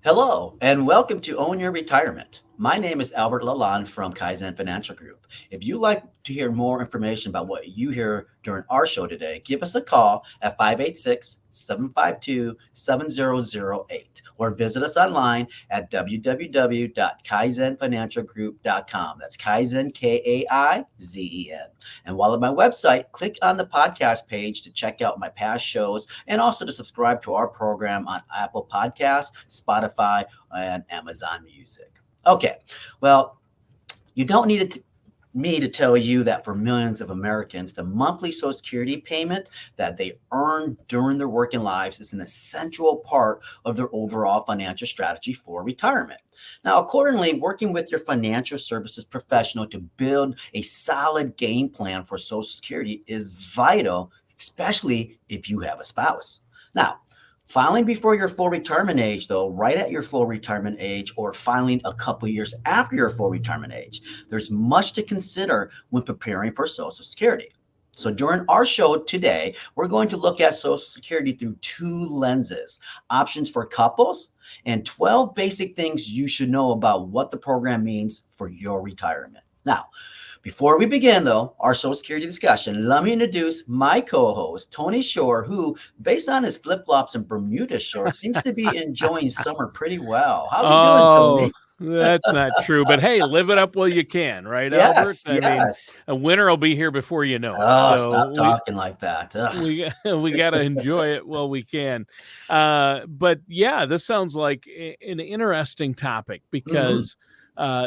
Hello, and welcome to Own Your Retirement. My name is Albert Lalonde from Kaizen Financial Group. If you'd like to hear more information about what you hear during our show today, give us a call at 586-752-7008 or visit us online at www.kaizenfinancialgroup.com. That's Kaizen, Kaizen. And while at my website, click on the podcast page to check out my past shows and also to subscribe to our program on Apple Podcasts, Spotify, and Amazon Music. Okay, well, you don't need me to tell you that for millions of Americans, the monthly Social Security payment that they earn during their working lives is an essential part of their overall financial strategy for retirement. Now, accordingly, working with your financial services professional to build a solid game plan for Social Security is vital, especially if you have a spouse. Now, filing before your full retirement age, though, right at your full retirement age, or filing a couple years after your full retirement age, there's much to consider when preparing for Social Security. So during our show today, we're going to look at Social Security through two lenses: options for couples and 12 basic things you should know about what the program means for your retirement. Now, before we begin, though, our Social Security discussion, let me introduce my co-host, Tony Shore, who, based on his flip-flops and Bermuda shorts, seems to be enjoying summer pretty well. How you doing, Oh, Tony? that's not true. But hey, live it up while you can, right, Albert? Yes, I mean, yes. a winter will be here before you know it. Oh, So stop we talking like that. Ugh. we got to enjoy it while we can. But yeah, this sounds like an interesting topic Mhm. because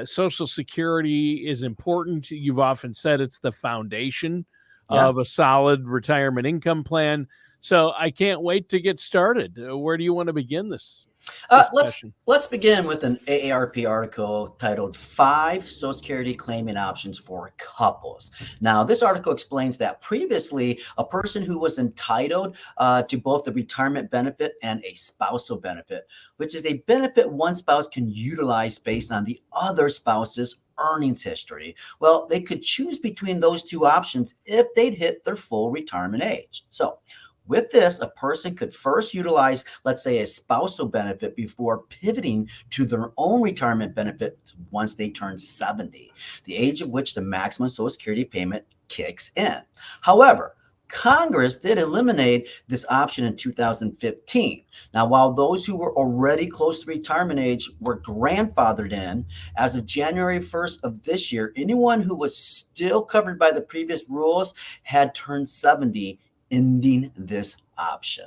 Social Security is important. You've often said it's the foundation Yeah. of a solid retirement income plan. So I can't wait to get started. Where do you want to begin this Let's discussion? let's begin with an AARP article titled Five Social Security Claiming Options for Couples. Now, this article explains that previously, a person who was entitled to both the retirement benefit and a spousal benefit, which is a benefit one spouse can utilize based on the other spouse's earnings history. Well, they could choose between those two options if they'd hit their full retirement age. So, with this, a person could first utilize, let's say, a spousal benefit before pivoting to their own retirement benefits once they turn 70, the age at which the maximum Social Security payment kicks in. However, Congress did eliminate this option in 2015. Now, while those who were already close to retirement age were grandfathered in, as of January 1st of this year, anyone who was still covered by the previous rules had turned 70, ending this option.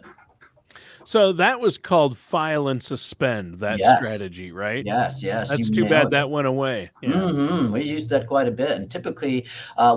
So that was called file and suspend, that strategy, Yes, right? yes, you That's too bad nailed it. that went away. Yeah. We use that quite a bit. And typically,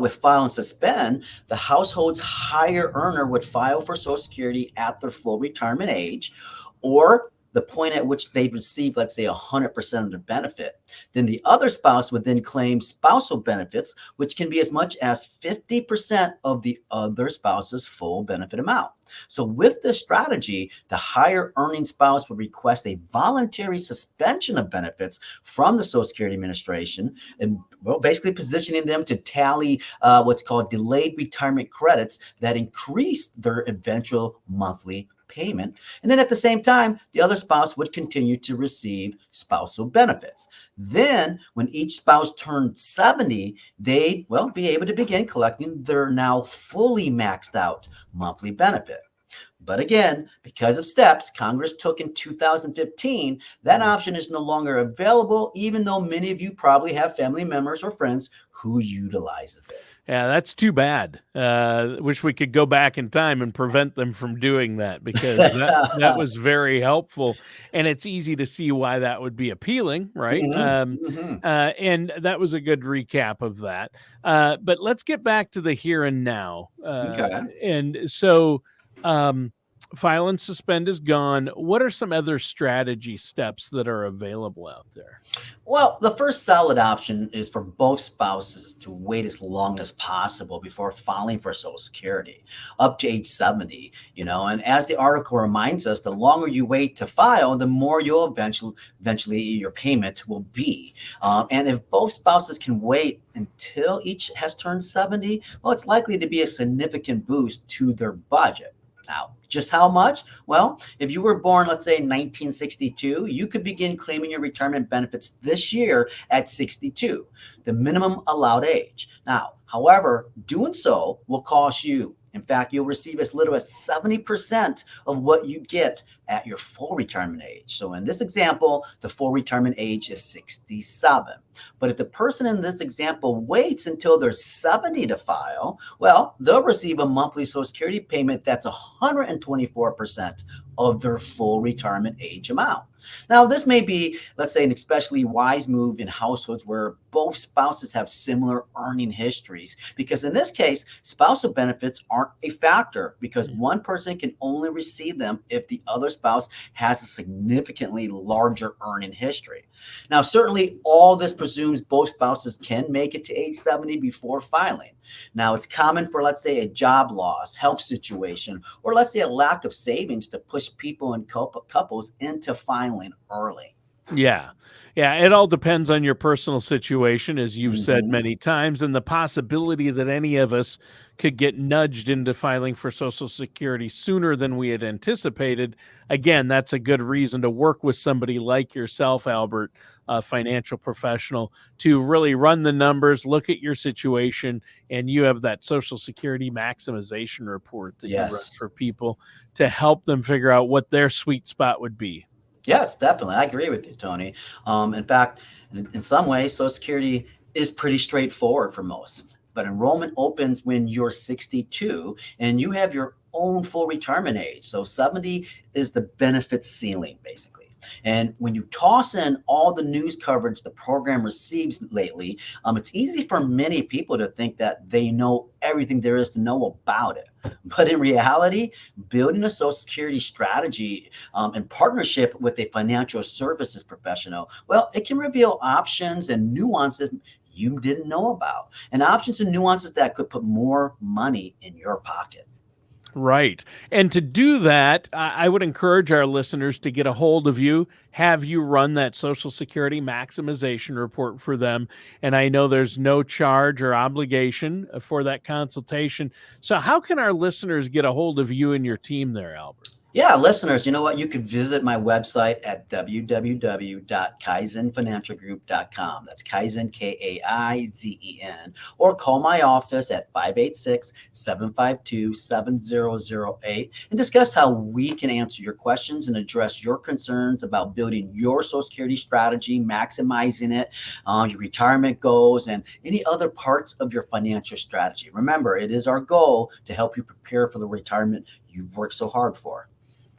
with file and suspend, the household's higher earner would file for Social Security at their full retirement age, or the point at which they receive, let's say, 100% of their benefit. Then the other spouse would then claim spousal benefits, which can be as much as 50% of the other spouse's full benefit amount. So with this strategy, the higher earning spouse would request a voluntary suspension of benefits from the Social Security Administration, and well, basically positioning them to tally what's called delayed retirement credits that increase their eventual monthly payment. And then at the same time, the other spouse would continue to receive spousal benefits. Then, when each spouse turned 70, they'd, well, be able to begin collecting their now fully maxed out monthly benefit. But again, because of steps Congress took in 2015, that option is no longer available, even though many of you probably have family members or friends who utilizes it. Yeah, that's too bad. Wish we could go back in time and prevent them from doing that because that was very helpful, and it's easy to see why that would be appealing, right? Mhm, mhm. And that was a good recap of that. But let's get back to the here and now. Okay. And so, um, file and suspend is gone. What are some other strategy steps that are available out there? Well, the first solid option is for both spouses to wait as long as possible before filing for Social Security, up to age 70, and as the article reminds us, the longer you wait to file, the more you'll eventually your payment will be. And if both spouses can wait until each has turned 70, well, it's likely to be a significant boost to their budget. Now, just how much? Well, if you were born, let's say in 1962, you could begin claiming your retirement benefits this year at 62, the minimum allowed age. Now, however, doing so will cost you. In fact, you'll receive as little as 70% of what you get at your full retirement age. So in this example, the full retirement age is 67. But if the person in this example waits until they're 70 to file, well, they'll receive a monthly Social Security payment that's 124% of their full retirement age amount. Now, this may be, let's say, an especially wise move in households where both spouses have similar earning histories, because in this case, spousal benefits aren't a factor because one person can only receive them if the other spouse has a significantly larger earning history. Now, certainly all this presumes both spouses can make it to age 70 before filing. Now, it's common for, let's say, a job loss, health situation, or let's say a lack of savings to push people and couples into filing early. Yeah. Yeah. It all depends on your personal situation, as you've said Mhm. many times, and the possibility that any of us could get nudged into filing for Social Security sooner than we had anticipated. Again, that's a good reason to work with somebody like yourself, Albert, a financial professional, to really run the numbers, look at your situation, and you have that Social Security maximization report that you run Yes. for people to help them figure out what their sweet spot would be. Yes, definitely. I agree with you, Tony. In fact, in some ways, Social Security is pretty straightforward for most. But enrollment opens when you're 62 and you have your own full retirement age. So 70 is the benefit ceiling, basically. And when you toss in all the news coverage the program receives lately, it's easy for many people to think that they know everything there is to know about it. But in reality, building a Social Security strategy in partnership with a financial services professional, well, it can reveal options and nuances you didn't know about, and options and nuances that could put more money in your pocket. Right. And to do that, I would encourage our listeners to get a hold of you, have you run that Social Security maximization report for them. And I know there's no charge or obligation for that consultation. So, how can our listeners get a hold of you and your team there, Albert? Yeah, listeners, you know what? You could visit my website at www.kaizenfinancialgroup.com. That's Kaizen, Kaizen, or call my office at 586-752-7008 and discuss how we can answer your questions and address your concerns about building your Social Security strategy, maximizing it, your retirement goals, and any other parts of your financial strategy. Remember, it is our goal to help you prepare for the retirement you've worked so hard for.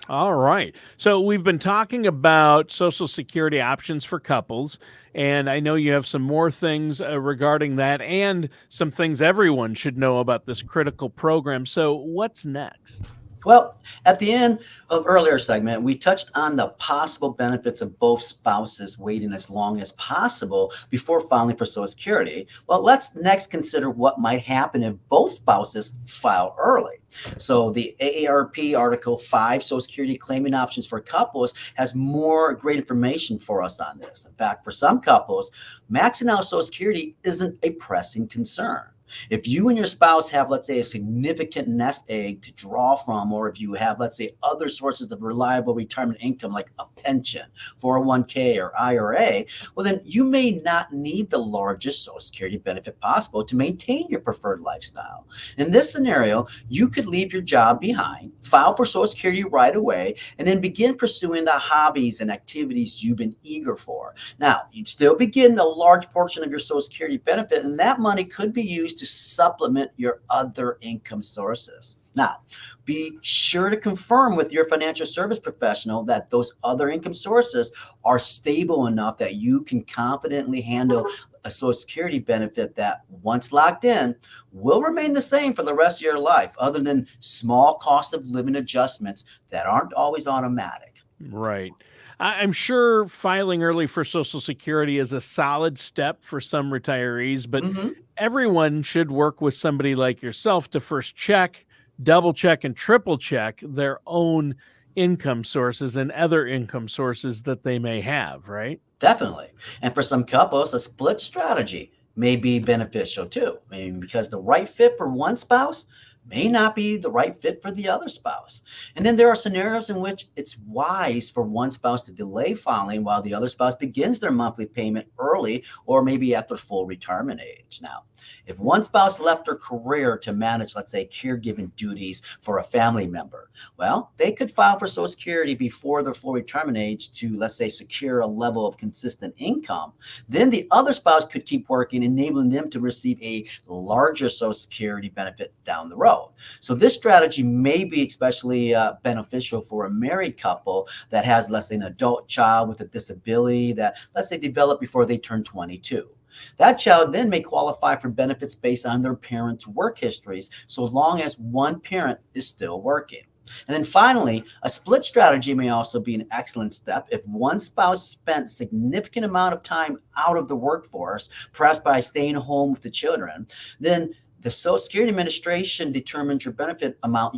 All right. So we've been talking about Social Security options for couples, and I know you have some more things regarding that and some things everyone should know about this critical program. So what's next? Well, at the end of earlier segment, we touched on the possible benefits of both spouses waiting as long as possible before filing for Social Security. Well, let's next consider what might happen if both spouses file early. So the AARP Article 5 Social Security claiming options for couples has more great information for us on this. In fact, for some couples, maxing out Social Security isn't a pressing concern. If you and your spouse have, let's say, a significant nest egg to draw from, or if you have, let's say, other sources of reliable retirement income like a pension, 401k, or IRA, well, then you may not need the largest Social Security benefit possible to maintain your preferred lifestyle. In this scenario, you could leave your job behind, file for Social Security right away, and then begin pursuing the hobbies and activities you've been eager for. Now, you'd still be getting a large portion of your Social Security benefit, and that money could be used to supplement your other income sources. Now, be sure to confirm with your financial service professional that those other income sources are stable enough that you can confidently handle a Social Security benefit that, once locked in, will remain the same for the rest of your life, other than small cost of living adjustments that aren't always automatic. Right. I'm sure filing early for Social Security is a solid step for some retirees, but Mhm. everyone should work with somebody like yourself to first check, double check, and triple check their own income sources and other income sources that they may have, right? Definitely. And for some couples, a split strategy may be beneficial too. I mean, because the right fit for one spouse may not be the right fit for the other spouse. And then there are scenarios in which it's wise for one spouse to delay filing while the other spouse begins their monthly payment early or maybe at their full retirement age. Now, if one spouse left their career to manage, let's say, caregiving duties for a family member, well, they could file for Social Security before their full retirement age to, let's say, secure a level of consistent income. Then the other spouse could keep working, enabling them to receive a larger Social Security benefit down the road. So this strategy may be especially beneficial for a married couple that has, let's say, an adult child with a disability that, let's say, developed before they turn 22. That child then may qualify for benefits based on their parents' work histories, so long as one parent is still working. And then finally, a split strategy may also be an excellent step if one spouse spent significant amount of time out of the workforce, perhaps by staying home with the children. Then the Social Security Administration determines your benefit amount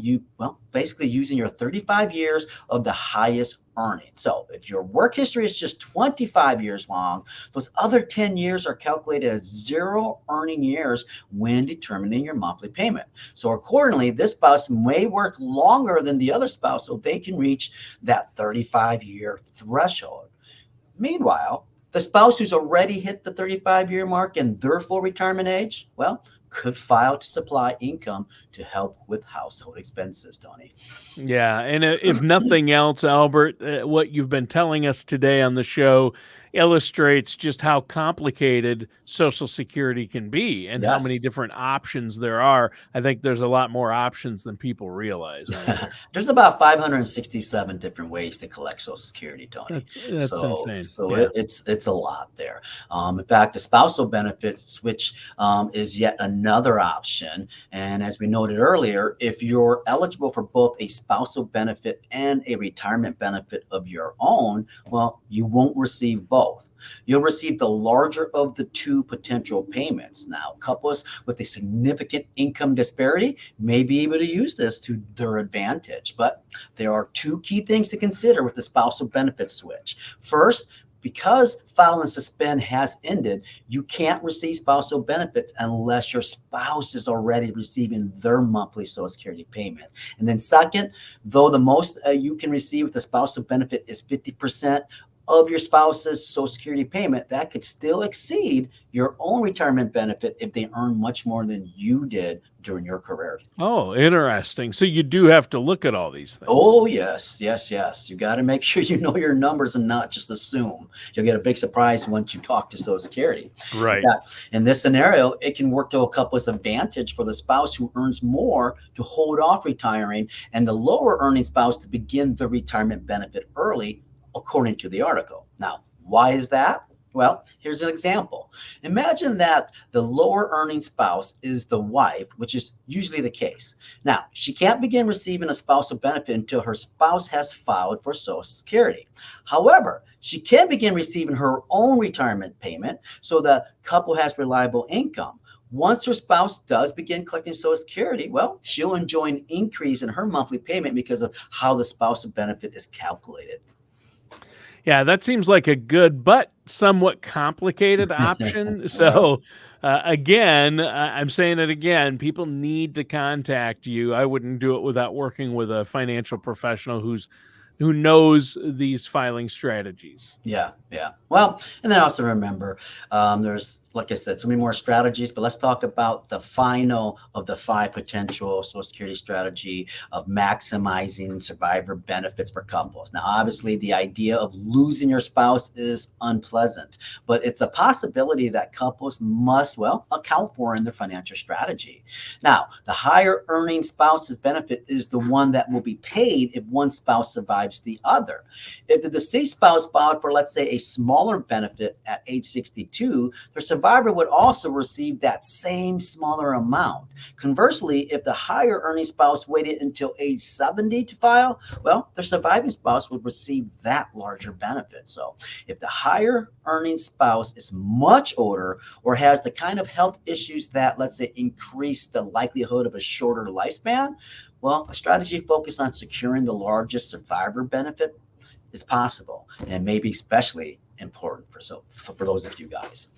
basically using your 35 years of the highest earning. So if your work history is just 25 years long, those other 10 years are calculated as zero earning years when determining your monthly payment. So accordingly, this spouse may work longer than the other spouse so they can reach that 35-year threshold. Meanwhile, the spouse who's already hit the 35-year mark and their full retirement age, could file to supply income to help with household expenses, Tony. Yeah, and if nothing else, Albert, what you've been telling us today on the show illustrates just how complicated Social Security can be and how many Yes. different options there are. I think there's a lot more options than people realize, aren't there? There's about 567 different ways to collect Social Security, Tony. That's So, insane. so Yeah. it's a lot there. In fact, the spousal benefits, which is yet another option. And as we noted earlier, if you're eligible for both a spousal benefit and a retirement benefit of your own, well, you won't receive both. You'll receive the larger of the two potential payments. Now, couples with a significant income disparity may be able to use this to their advantage, but there are two key things to consider with the spousal benefit switch. First, because File and Suspend has ended, you can't receive spousal benefits unless your spouse is already receiving their monthly Social Security payment. And then second, though the most you can receive with the spousal benefit is 50% of your spouse's Social Security payment, that could still exceed your own retirement benefit if they earn much more than you did during your career. Oh, interesting. So you do have to look at all these things. Oh, yes, yes, yes. You got to make sure you know your numbers and not just assume. You'll get a big surprise once you talk to Social Security. Right. In this scenario, it can work to a couple's advantage for the spouse who earns more to hold off retiring and the lower earning spouse to begin the retirement benefit early, according to the article. Now, why is that? Well, here's an example. Imagine that the lower earning spouse is the wife, which is usually the case. Now, she can't begin receiving a spousal benefit until her spouse has filed for Social Security. However, she can begin receiving her own retirement payment, so the couple has reliable income. Once her spouse does begin collecting Social Security, well, she'll enjoy an increase in her monthly payment because of how the spousal benefit is calculated. Yeah, that seems like a good but somewhat complicated option. Well, So, again, I'm saying it again, people need to contact you. I wouldn't do it without working with a financial professional who knows these filing strategies. yeah, yeah. Well, and then also remember, there's, like I said, so many more strategies, but let's talk about the final of the 5 potential Social Security strategy of maximizing survivor benefits for couples. Now, obviously, the idea of losing your spouse is unpleasant, but it's a possibility that couples must, account for in their financial strategy. Now, the higher earning spouse's benefit is the one that will be paid if one spouse survives the other. If the deceased spouse filed for, let's say, a smaller benefit at age 62, their survivor would also receive that same smaller amount. Conversely, if the higher earning spouse waited until age 70 to file, well, their surviving spouse would receive that larger benefit. So if the higher earning spouse is much older or has the kind of health issues that, let's say, increase the likelihood of a shorter lifespan, well, a strategy focused on securing the largest survivor benefit is possible and maybe especially important for those of you guys.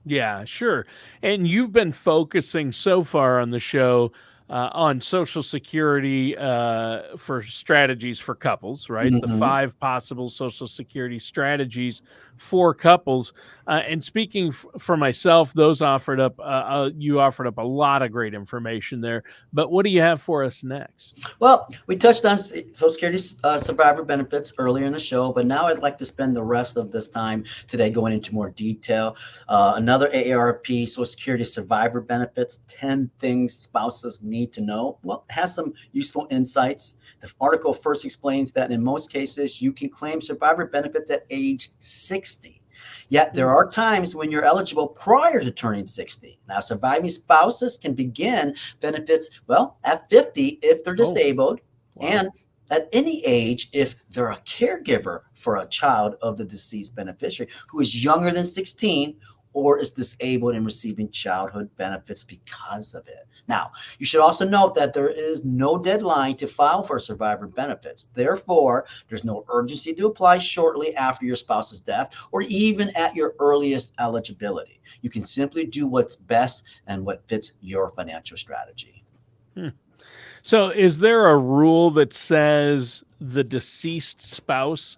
Yeah, sure. And you've been focusing so far on the show on Social Security for strategies for couples, right? The Hmm. 5 possible Social Security strategies for couples. And speaking for myself, those offered up, you offered up a lot of great information there. But what do you have for us next? Well, we touched on Social Security survivor benefits earlier in the show, but now I'd like to spend the rest of this time today going into more detail. Another AARP, Social Security survivor benefits, 10 things spouses need to know. Well, it has some useful insights. The article first explains that in most cases, you can claim survivor benefits at age 60. Yet there are times when you're eligible prior to turning 60. Now, surviving spouses can begin benefits, well, at 50 if they're Oh, disabled, wow. and at any age if they're a caregiver for a child of the deceased beneficiary who is younger than 16 or is disabled and receiving childhood benefits because of it. Now, you should also note that there is no deadline to file for survivor benefits. Therefore, there's no urgency to apply shortly after your spouse's death or even at your earliest eligibility. You can simply do what's best and what fits your financial strategy. Hmm. So, is there a rule that says the deceased spouse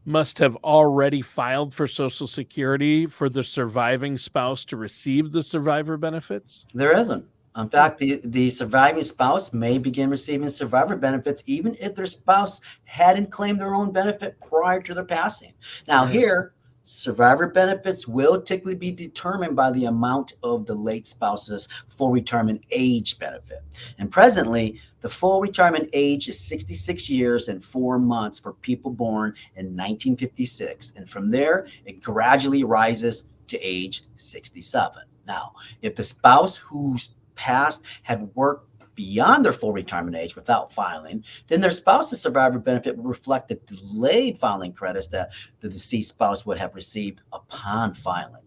must have already filed for Social Security for the surviving spouse to receive the survivor benefits? There isn't. In Hmm. fact, the surviving spouse may begin receiving survivor benefits even if their spouse hadn't claimed their own benefit prior to their passing. Now, Right. here, survivor benefits will typically be determined by the amount of the late spouse's full retirement age benefit. And presently, the full retirement age is 66 years and 4 months for people born in 1956. And from there, it gradually rises to age 67. Now, if the spouse who's passed had worked beyond their full retirement age without filing, then their spouse's survivor benefit would reflect the delayed filing credits that the deceased spouse would have received upon filing.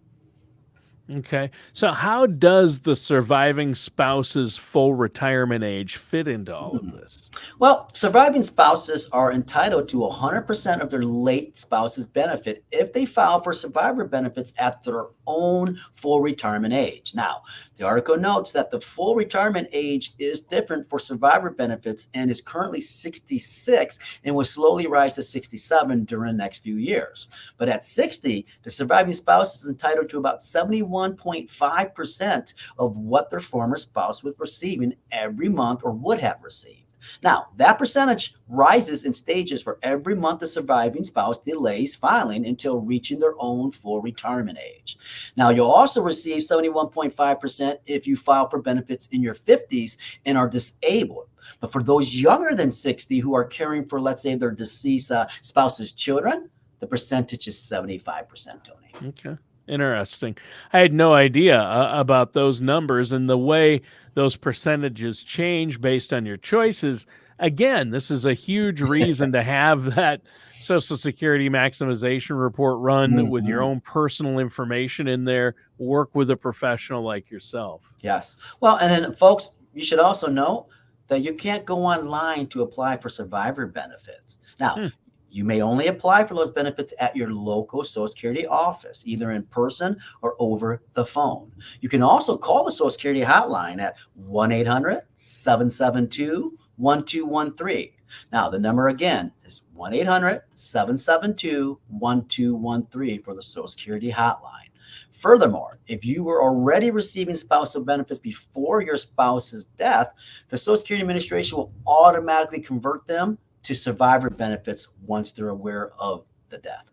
Okay. So, how does the surviving spouse's full retirement age fit into all of Hmm. this? Well, surviving spouses are entitled to 100% of their late spouse's benefit if they file for survivor benefits at their own full retirement age. Now, the article notes that the full retirement age is different for survivor benefits and is currently 66 and will slowly rise to 67 during the next few years. But at 60, the surviving spouse is entitled to about 71.5% of what their former spouse was receiving every month or would have received. Now, that percentage rises in stages for every month the surviving spouse delays filing until reaching their own full retirement age. Now, you'll also receive 71.5% if you file for benefits in your 50s and are disabled. But for those younger than 60 who are caring for, let's say, their deceased spouse's children, the percentage is 75%, Tony. Okay. Interesting. I had no idea about those numbers and the way those percentages change based on your choices. Again, this is a huge reason to have that Social Security maximization report run with your Mhm. own personal information in there. Work with a professional like yourself. Yes. Well, and then, folks, you should also know that you can't go online to apply for survivor benefits. Now, Hmm. you may only apply for those benefits at your local Social Security office, either in person or over the phone. You can also call the Social Security hotline at 1 800 772 1213. Now, the number again is 1 800 772 1213 for the Social Security hotline. Furthermore, if you were already receiving spousal benefits before your spouse's death, the Social Security Administration will automatically convert them to survivor benefits once they're aware of the death.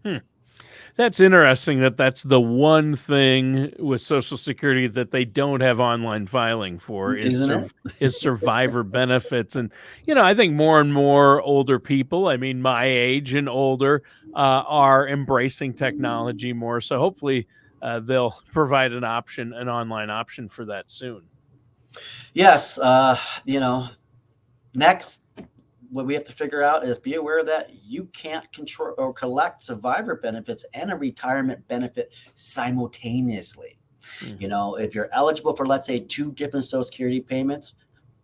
Hmm. That's interesting that that's the one thing with Social Security that they don't have online filing for Isn't it? is survivor benefits. And I think more and more older people, I mean my age and older, are embracing technology more. So hopefully they'll provide an online option for that soon. Yes. You know, next, what we have to figure out is be aware that you can't control or collect survivor benefits and a retirement benefit simultaneously. You Mhm. know, if you're eligible for, let's say, two different Social Security payments,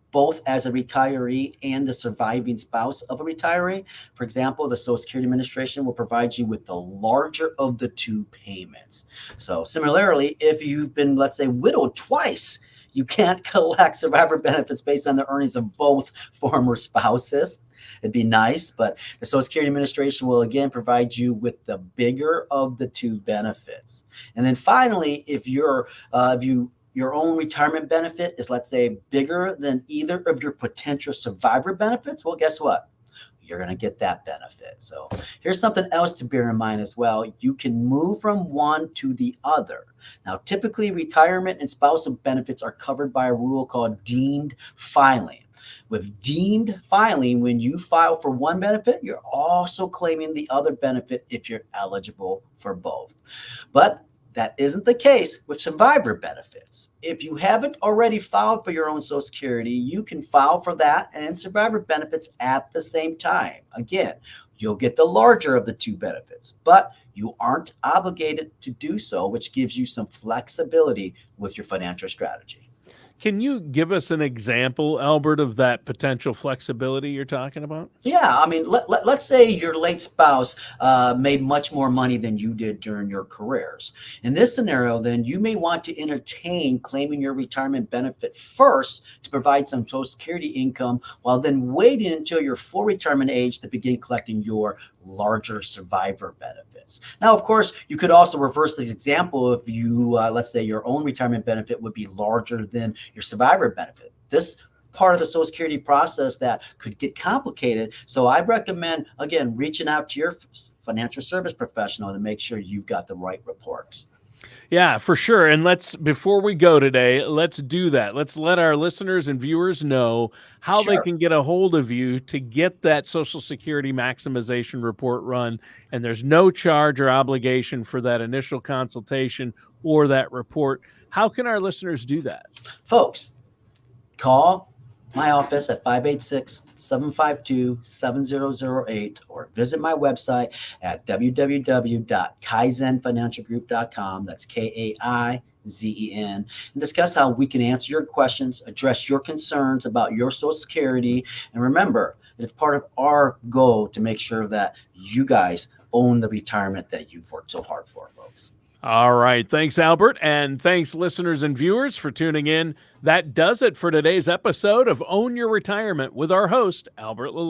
both as a retiree and the surviving spouse of a retiree. For example, the Social Security Administration will provide you with the larger of the two payments. So, similarly, if you've been, let's say, widowed twice, You can't collect survivor benefits based on the earnings of both former spouses. It'd be nice, but the Social Security Administration will again provide you with the bigger of the two benefits. And then finally, if your own retirement benefit is, let's say, bigger than either of your potential survivor benefits, well, guess what? You're going to get that benefit. So here's something else to bear in mind as well. You can move from one to the other. Now, typically, retirement and spousal benefits are covered by a rule called deemed filing. With deemed filing, when you file for one benefit, you're also claiming the other benefit if you're eligible for both. But that isn't the case with survivor benefits. If you haven't already filed for your own Social Security, you can file for that and survivor benefits at the same time. Again, you'll get the larger of the two benefits, but you aren't obligated to do so, which gives you some flexibility with your financial strategy. Can you give us an example, Albert, of that potential flexibility you're talking about? Yeah, I mean, let's say your late spouse made much more money than you did during your careers. In this scenario, then you may want to entertain claiming your retirement benefit first to provide some Social Security income, while then waiting until your full retirement age to begin collecting your larger survivor benefits. Now, of course, you could also reverse this example if you, let's say your own retirement benefit would be larger than your survivor benefit. This part of the Social Security process that could get complicated. So I recommend, again, reaching out to your financial service professional to make sure you've got the right reports. Yeah, for sure. And before we go today, let's do that. Let's let our listeners and viewers know how they Sure. can get a hold of you to get that Social Security maximization report run. And there's no charge or obligation for that initial consultation or that report. How can our listeners do that? Folks, call my office at 586-752-7008 or visit my website at www.kaizenfinancialgroup.com. That's Kaizen, and discuss how we can answer your questions, address your concerns about your Social Security. And remember, it's part of our goal to make sure that you guys own the retirement that you've worked so hard for, folks. All right. Thanks, Albert. And thanks, listeners and viewers, for tuning in. That does it for today's episode of Own Your Retirement with our host, Albert Lalonde.